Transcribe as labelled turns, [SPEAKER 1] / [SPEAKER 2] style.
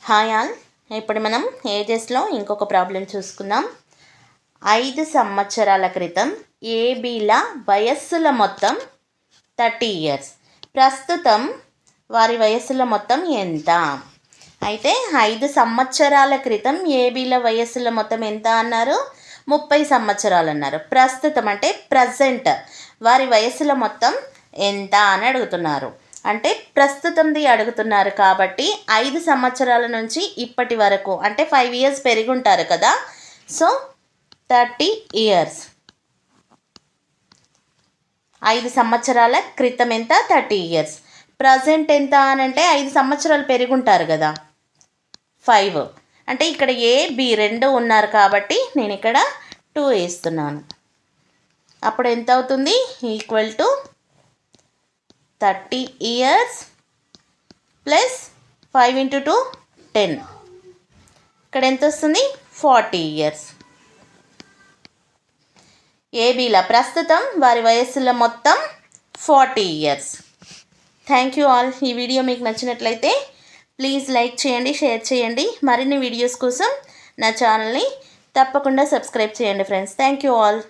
[SPEAKER 1] Hi all. ఇప్పుడు మనం ఏజెస్లో ఇంకొక ప్రాబ్లం చూసుకుందాం. 5 సంవత్సరాల క్రితం ఏబీల వయస్సుల మొత్తం 30 ఇయర్స్. ప్రస్తుతం వారి వయస్సుల మొత్తం ఎంత? అయితే 5 సంవత్సరాల క్రితం ఏబీల వయస్సుల మొత్తం ఎంత అన్నారు? 30 సంవత్సరాలు అన్నారు. ప్రస్తుతం అంటే ప్రజెంట్ వారి వయస్సుల మొత్తం ఎంత అని అడుగుతున్నారు. అంటే ప్రస్తుతంది అడుగుతున్నారు కాబట్టి 5 సంవత్సరాల నుంచి ఇప్పటి వరకు అంటే 5 ఇయర్స్ పెరిగుంటారు కదా. So 30 years. 5 సంవత్సరాల క్రితం ఎంత? 30 ఇయర్స్. ప్రజెంట్ ఎంత అని అంటే 5 సంవత్సరాలు పెరుగుంటారు కదా, 5. అంటే ఇక్కడ ఏ బి రెండు ఉన్నారు కాబట్టి నేను ఇక్కడ 2 వేస్తున్నాను. అప్పుడు ఎంత అవుతుంది? Equal to 30 years plus 5 into 2 10. ఇక్కడ ఎంత వస్తుంది? 40 ఇయర్స్. ఏబీల ప్రస్తుతం వారి వయస్సుల మొత్తం 40 ఇయర్స్. Thank you all. ఈ వీడియో మీకు నచ్చినట్లయితే ప్లీజ్ లైక్ చేయండి, షేర్ చేయండి. మరిన్ని వీడియోస్ కోసం నా ఛానల్ని తప్పకుండా సబ్స్క్రైబ్ చేయండి ఫ్రెండ్స్. Thank you all.